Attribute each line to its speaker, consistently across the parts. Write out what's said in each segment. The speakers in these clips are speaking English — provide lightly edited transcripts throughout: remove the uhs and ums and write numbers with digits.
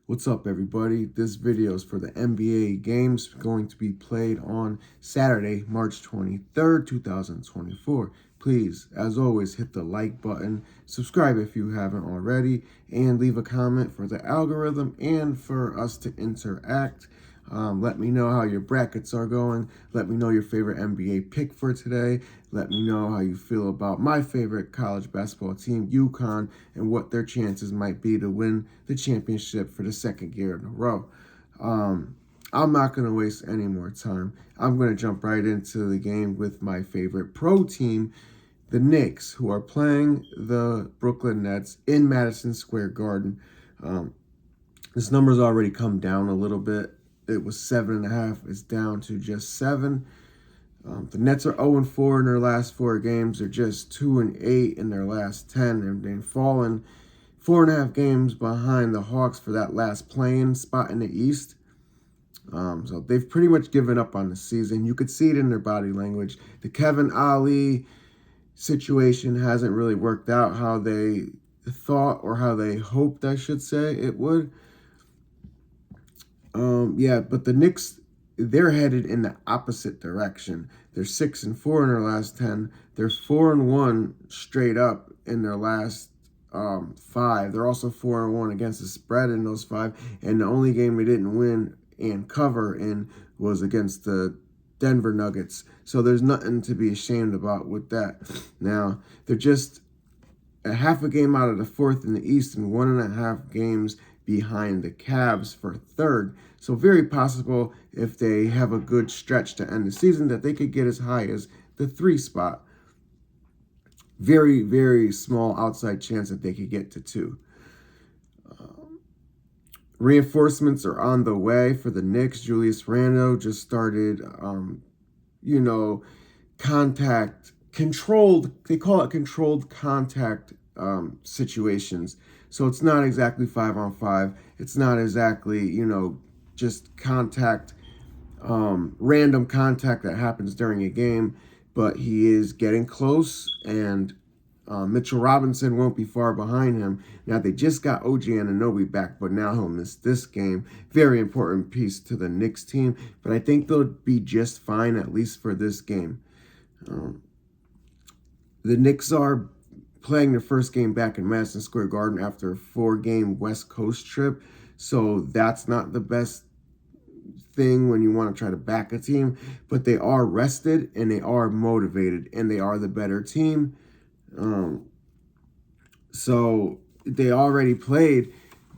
Speaker 1: What's up, everybody? This video is for the NBA games going to be played on Saturday, March 23rd, 2024. Please, as always, hit the like button, subscribe if you haven't already, and leave a comment for the algorithm and for us to interact. Let me know how your brackets are going. Let me know your favorite NBA pick for today. Let me know how you feel about my favorite college basketball team, UConn, and what their chances might be to win the championship for the second year in a row. I'm not going to waste any more time. I'm going to jump right into the game with my favorite pro team, the Knicks, who are playing the Brooklyn Nets in Madison Square Garden. This number's already come down a little bit. It was 7.5. It's down to just 7. The Nets are 0-4 in their last 4 games. They're just 2-8 in their last 10, and they've fallen 4.5 games behind the Hawks for that last play-in spot in the East. So they've pretty much given up on the season. You could see it in their body language. The Kevin Ali situation hasn't really worked out how they thought or how they hoped, I should say, it would. But the Knicks, they're headed in the opposite direction. They're 6-4 in their last 10. They're 4-1 straight up in their last 5. They're also 4-1 against the spread in those 5. And the only game they didn't win and cover in was against the Denver Nuggets. So there's nothing to be ashamed about with that. Now, they're just a half a game out of the 4th in the East and 1.5 games behind the Cavs for 3rd. So very possible if they have a good stretch to end the season that they could get as high as the 3 spot. Very, very small outside chance that they could get to 2. Reinforcements are on the way for the Knicks. Julius Randle just started, contact, controlled, they call it controlled contact situations. So it's not exactly 5-on-5. It's not exactly, just contact, random contact that happens during a game. But he is getting close, and Mitchell Robinson won't be far behind him. Now, they just got OG Anunoby back, but now he'll miss this game. Very important piece to the Knicks team, but I think they'll be just fine, at least for this game. The Knicks are playing their first game back in Madison Square Garden after a 4-game West Coast trip, so that's not the best thing when you want to try to back a team, but they are rested and they are motivated and they are the better team. So they already played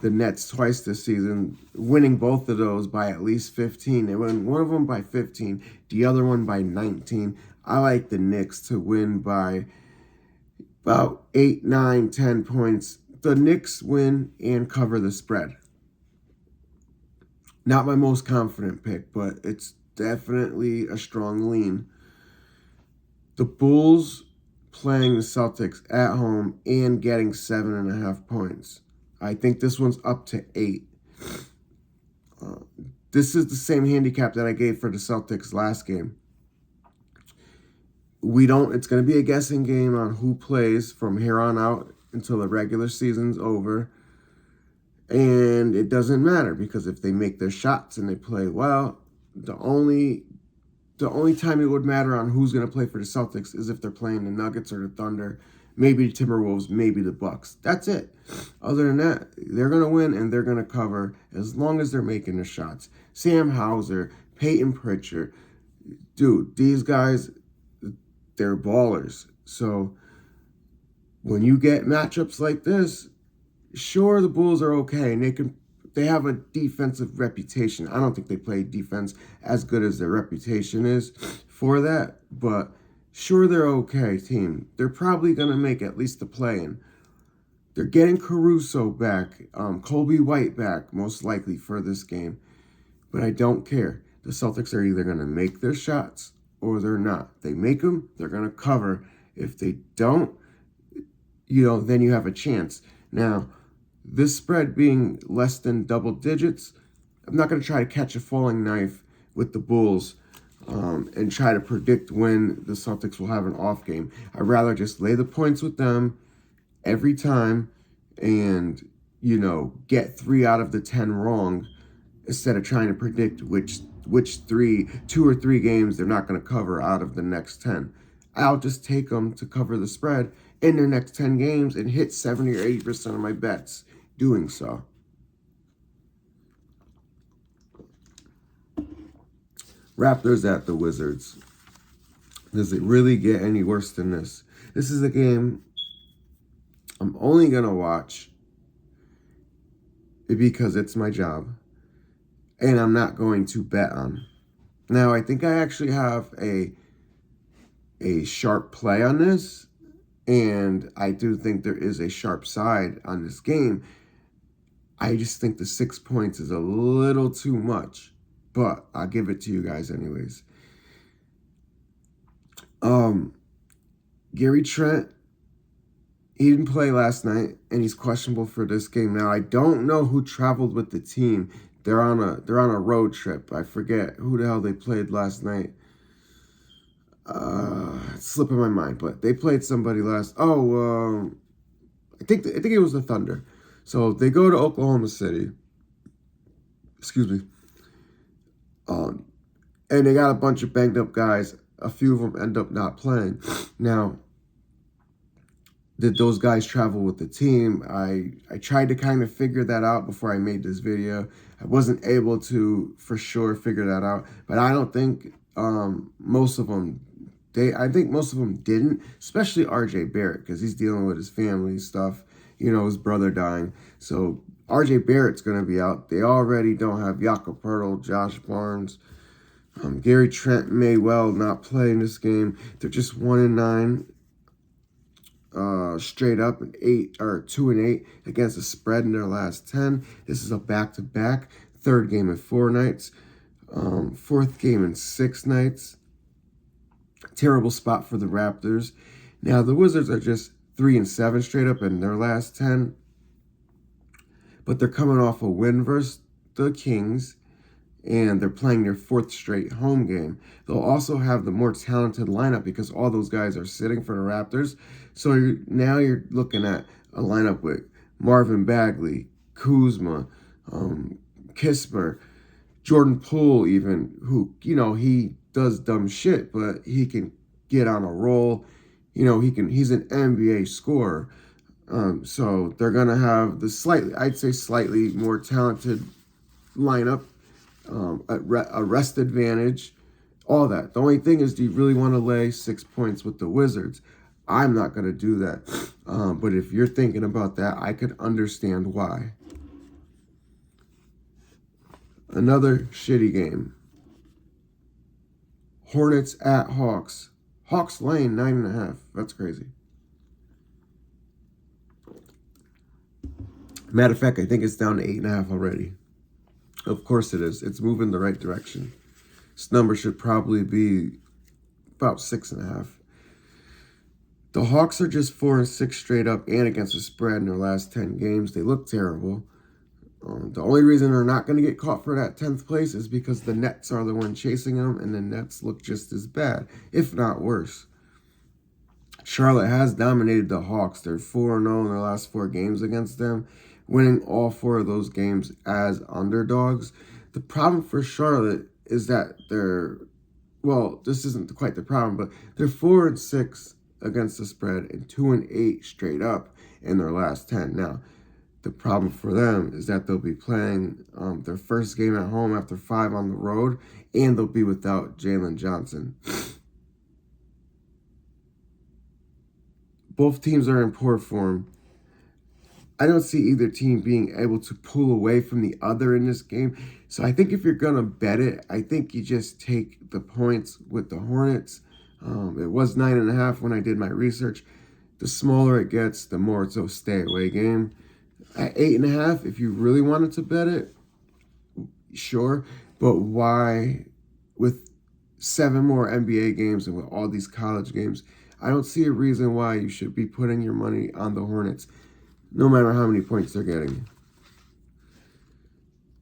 Speaker 1: the Nets twice this season, winning both of those by at least 15. They won one of them by 15, the other one by 19. I like the Knicks to win by about 8, 9, 10 points. The Knicks win and cover the spread. Not my most confident pick, but it's definitely a strong lean. The Bulls playing the Celtics at home and getting 7.5 points. I think this one's up to 8. This is the same handicap that I gave for the Celtics last game. It's going to be a guessing game on who plays from here on out until the regular season's over. And it doesn't matter, because if they make their shots and they play well, the only time it would matter on who's going to play for the Celtics is if they're playing the Nuggets or the Thunder, maybe the Timberwolves, maybe the Bucks. That's it. Other than that, they're going to win and they're going to cover as long as they're making their shots. Sam Hauser, Peyton Pritchard, dude, these guys, they're ballers. So when you get matchups like this, sure, the Bulls are okay, and they have a defensive reputation. I don't think they play defense as good as their reputation is for that, but sure, they're okay team. They're probably going to make at least the play-in. They're getting Caruso back, Kobe White back, most likely for this game, but I don't care. The Celtics are either going to make their shots or they're not. They make them, they're going to cover. If they don't, then you have a chance. Now, this spread being less than double digits, I'm not going to try to catch a falling knife with the Bulls and try to predict when the Celtics will have an off game. I'd rather just lay the points with them every time and, get 3 out of the 10 wrong instead of trying to predict which 2 or 3 games they're not going to cover out of the next 10. I'll just take them to cover the spread in their next 10 games and hit 70 or 80% of my bets doing so. Raptors at the Wizards. Does it really get any worse than this? This is a game I'm only going to watch because it's my job, and I'm not going to bet on. Now, I think I actually have a sharp play on this, and I do think there is a sharp side on this game. I just think the 6 points is a little too much, but I'll give it to you guys anyways. Gary Trent, he didn't play last night, and he's questionable for this game. Now, I don't know who traveled with the team. They're on a road trip. I forget who the hell they played last night. It's slipping my mind, but they played somebody last. I think it was the Thunder. So they go to Oklahoma City. Excuse me. And they got a bunch of banged up guys. A few of them end up not playing. Now, did those guys travel with the team? I tried to kind of figure that out before I made this video. I wasn't able to for sure figure that out, but I don't think most of them. I think most of them didn't, especially RJ Barrett, because he's dealing with his family stuff. His brother dying. So RJ Barrett's going to be out. They already don't have Jakob Poeltl, Josh Barnes. Gary Trent may well not play in this game. They're just 1-9. Straight up, and 2-8 against the spread in their last 10. This is a back-to-back. Third game in 4 nights. Fourth game in 6 nights. Terrible spot for the Raptors. Now, the Wizards are just 3-7 straight up in their last 10. But they're coming off a win versus the Kings, and they're playing their 4th straight home game. They'll also have the more talented lineup because all those guys are sitting for the Raptors. So now you're looking at a lineup with Marvin Bagley, Kuzma, Kispert, Jordan Poole even, who, he does dumb shit, but he can get on a roll. He's an NBA scorer. So they're going to have the slightly more talented lineup. A rest advantage, all that. The only thing is, do you really want to lay 6 points with the Wizards? I'm not going to do that. But if you're thinking about that, I could understand why. Another shitty game. Hornets at Hawks. Hawks laying 9.5. That's crazy. Matter of fact, I think it's down to 8.5 already. Of course it is. It's moving the right direction. This number should probably be about 6.5. The Hawks are just 4-6 straight up and against the spread in their last 10 games. They look terrible. The only reason they're not going to get caught for that 10th place is because the Nets are the one chasing them, and the Nets look just as bad, if not worse. Charlotte has dominated the Hawks. They're 4-0 in their last 4 games against them, winning all 4 of those games as underdogs. The problem for Charlotte is that this isn't quite the problem, but they're 4-6 against the spread and 2-8 straight up in their last 10. Now, the problem for them is that they'll be playing their first game at home after 5 on the road, and they'll be without Jalen Johnson. Both teams are in poor form. I don't see either team being able to pull away from the other in this game. So I think if you're going to bet it, I think you just take the points with the Hornets. It was 9.5 when I did my research. The smaller it gets, the more it's a stay-away game. At 8.5, if you really wanted to bet it, sure. But why, with 7 more NBA games and with all these college games, I don't see a reason why you should be putting your money on the Hornets, no matter how many points they're getting.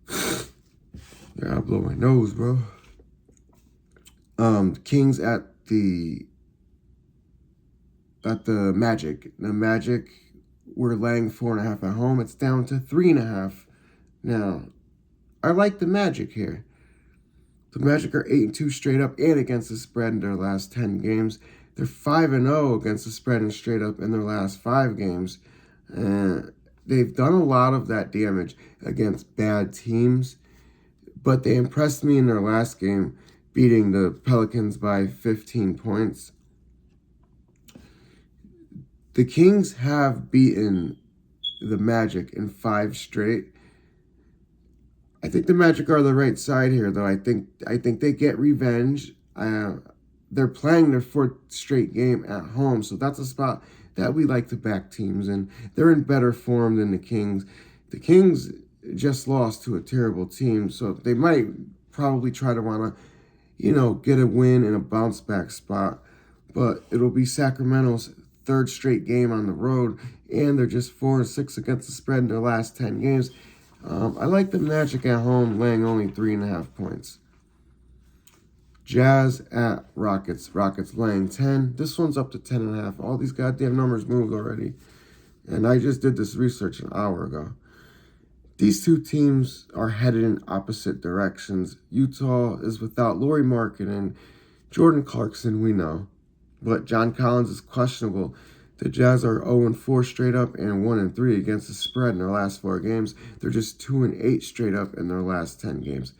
Speaker 1: Yeah, I'll blow my nose, bro. Kings at the Magic. The Magic were laying 4.5 at home. It's down to 3.5 now. I like the Magic here. The Magic are 8-2 straight up and against the spread in their last 10 games. They're 5-0 against the spread and straight up in their last 5 games. They've done a lot of that damage against bad teams, but they impressed me in their last game, beating the Pelicans by 15 points. The Kings have beaten the Magic in 5 straight. I think the Magic are the right side here, though. I think they get revenge. They're playing their 4th straight game at home, so that's a spot that we like to back teams in. They're in better form than the Kings. The Kings just lost to a terrible team, so they might probably try to want to, get a win in a bounce back spot. But it'll be Sacramento's 3rd straight game on the road, and they're just 4-6 against the spread in their last 10 games. I like the Magic at home, laying only 3.5 points. Jazz at Rockets. Rockets laying 10. This one's up to 10.5. All these goddamn numbers moved already. And I just did this research an hour ago. These two teams are headed in opposite directions. Utah is without Lauri Markkanen. Jordan Clarkson, we know. But John Collins is questionable. The Jazz are 0-4 straight up and 1-3 against the spread in their last 4 games. They're just 2-8 straight up in their last 10 games.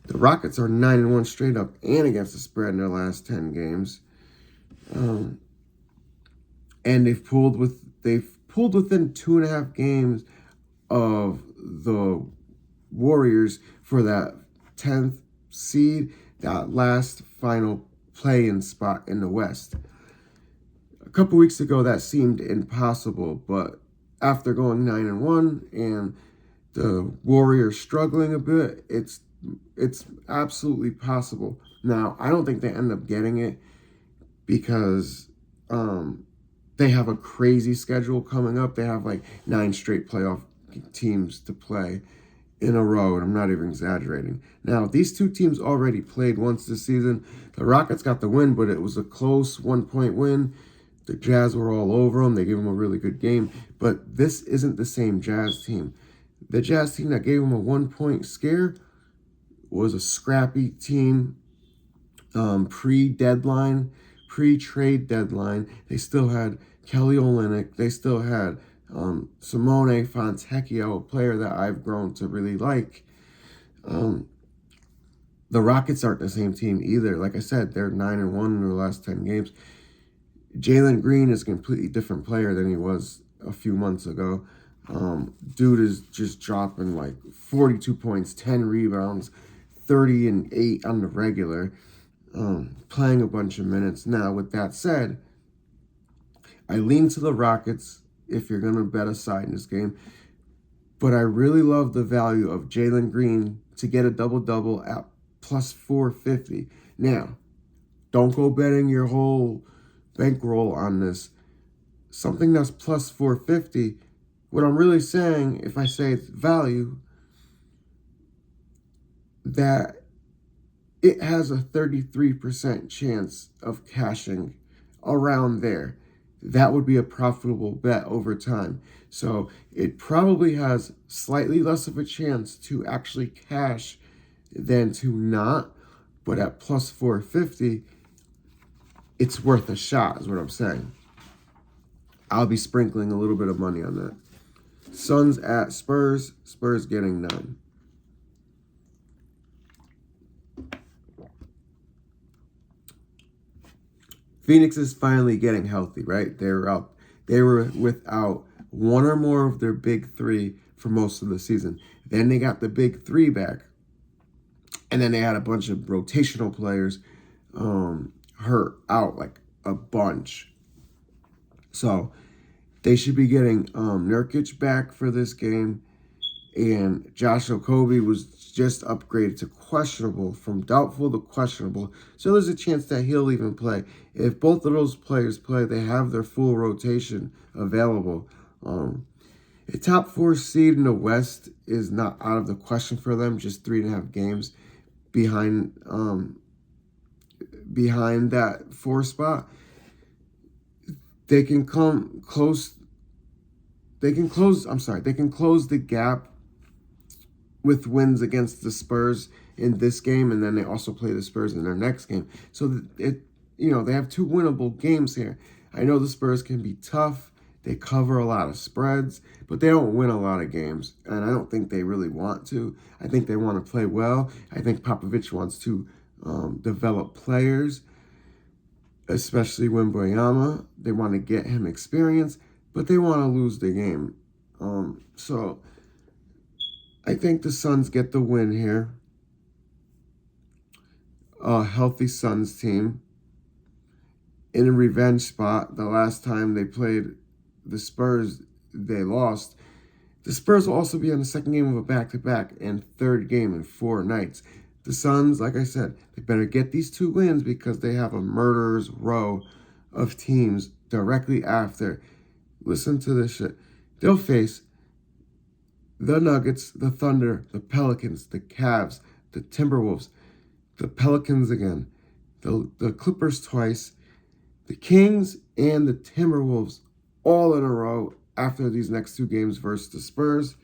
Speaker 1: The Rockets are 9-1 straight up and against the spread in their last 10 games. And they've pulled within 2.5 games of the Warriors for that 10th seed, that last final play-in spot in the West. A couple weeks ago, that seemed impossible, but after going 9-1 and the Warriors struggling a bit, it's absolutely possible. Now, I don't think they end up getting it because they have a crazy schedule coming up. They have like 9 straight playoff teams to play in a row, and I'm not even exaggerating. Now, these two teams already played once this season. The Rockets got the win, but it was a close 1-point win. The Jazz were all over them. They gave them a really good game. But this isn't the same Jazz team. The Jazz team that gave them a 1-point scare was a scrappy team pre-deadline, pre-trade deadline. They still had Kelly Olynyk. They still had Simone Fontecchio, a player that I've grown to really like. The Rockets aren't the same team either. Like I said, they're 9-1 in their last 10 games. Jalen Green is a completely different player than he was a few months ago. Dude is just dropping like 42 points, 10 rebounds, 30 and 8 on the regular, playing a bunch of minutes. Now, with that said, I lean to the Rockets if you're going to bet a side in this game. But I really love the value of Jalen Green to get a double-double at plus 450. Now, don't go betting your whole bankroll on this. Something that's plus 450, what I'm really saying, if I say it's value, that it has a 33% chance of cashing around there. That would be a profitable bet over time. So it probably has slightly less of a chance to actually cash than to not. But at plus 450, it's worth a shot, is what I'm saying. I'll be sprinkling a little bit of money on that. Suns at Spurs. Spurs getting 9. Phoenix is finally getting healthy, right? They were without one or more of their big 3 for most of the season. Then they got the big 3 back. And then they had a bunch of rotational players hurt out, like a bunch. So they should be getting Nurkic back for this game. And Josh Okogie was just upgraded to questionable, from doubtful to questionable. So there's a chance that he'll even play. If both of those players play, they have their full rotation available. A top 4 seed in the West is not out of the question for them, just 3.5 games behind that 4 spot. They can come close they can close. I'm sorry, they can close the gap with wins against the Spurs in this game, and then they also play the Spurs in their next game. So they have 2 winnable games here. I know the Spurs can be tough. They cover a lot of spreads, but they don't win a lot of games, and I don't think they really want to. I think they want to play well. I think Popovich wants to develop players, especially Wembanyama. They want to get him experience, but they want to lose the game. So I think the Suns get the win here. A healthy Suns team in a revenge spot. The last time they played the Spurs, they lost. The Spurs will also be on the second game of a back-to-back and third game in 4 nights. The Suns, like I said, they better get these 2 wins because they have a murderer's row of teams directly after. Listen to this shit. They'll face the Nuggets, the Thunder, the Pelicans, the Cavs, the Timberwolves, the Pelicans again, the Clippers twice, the Kings, and the Timberwolves all in a row after these next 2 games versus the Spurs.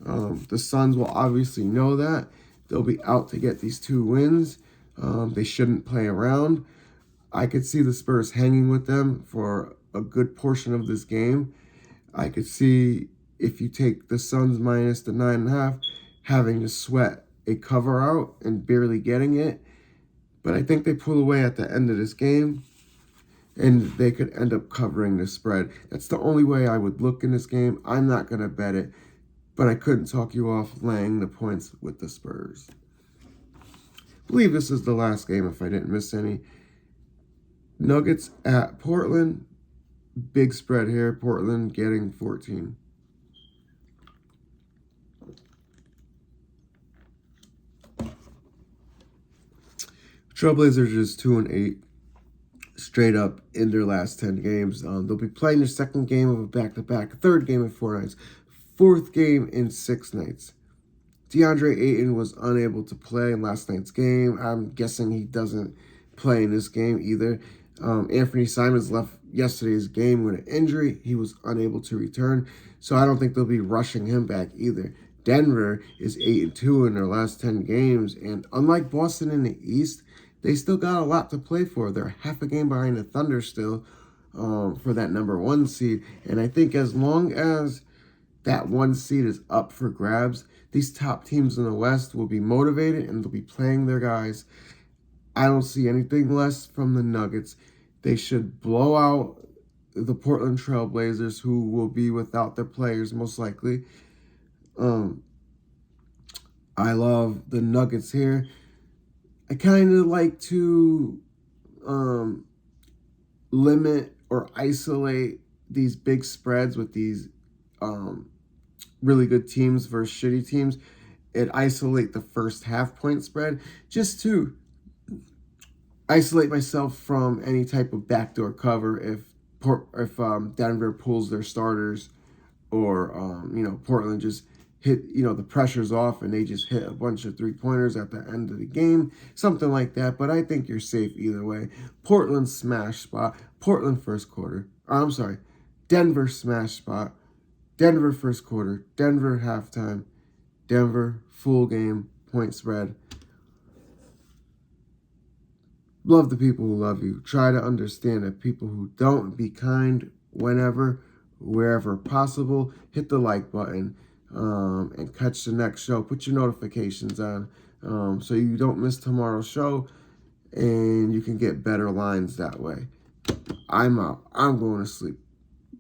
Speaker 1: The Suns will obviously know that. They'll be out to get these 2 wins. They shouldn't play around. I could see the Spurs hanging with them for a good portion of this game. I could see, if you take the Suns minus the 9.5, having to sweat a cover out and barely getting it. But I think they pull away at the end of this game, and they could end up covering the spread. That's the only way I would look in this game. I'm not going to bet it, but I couldn't talk you off laying the points with the Spurs. I believe this is the last game if I didn't miss any. Nuggets at Portland. Big spread here. Portland getting 14. Trailblazers is 2-8 straight up in their last 10 games. They'll be playing their second game of a back-to-back, third game in 4 nights, fourth game in 6 nights. DeAndre Ayton was unable to play in last night's game. I'm guessing he doesn't play in this game either. Anthony Simons left yesterday's game with an injury. He was unable to return, so I don't think they'll be rushing him back either. Denver is 8-2 in their last 10 games, and unlike Boston in the East, they still got a lot to play for. They're half a game behind the Thunder still for that number 1 seed. And I think as long as that 1 seed is up for grabs, these top teams in the West will be motivated and they'll be playing their guys. I don't see anything less from the Nuggets. They should blow out the Portland Trailblazers, who will be without their players most likely. I love the Nuggets here. I kind of like to limit or isolate these big spreads with these really good teams versus shitty teams. And isolate the first half-point spread just to isolate myself from any type of backdoor cover if Denver pulls their starters, or Portland just hit, the pressure's off and they just hit a bunch of 3-pointers at the end of the game, something like that. But I think you're safe either way. Portland smash spot, Portland first quarter. Denver smash spot, Denver first quarter, Denver halftime, Denver full game, point spread. Love the people who love you. Try to understand that people who don't, be kind whenever, wherever possible. Hit the like button and catch the next show. Put your notifications on so you don't miss tomorrow's show and you can get better lines that way. I'm out. I'm going to sleep.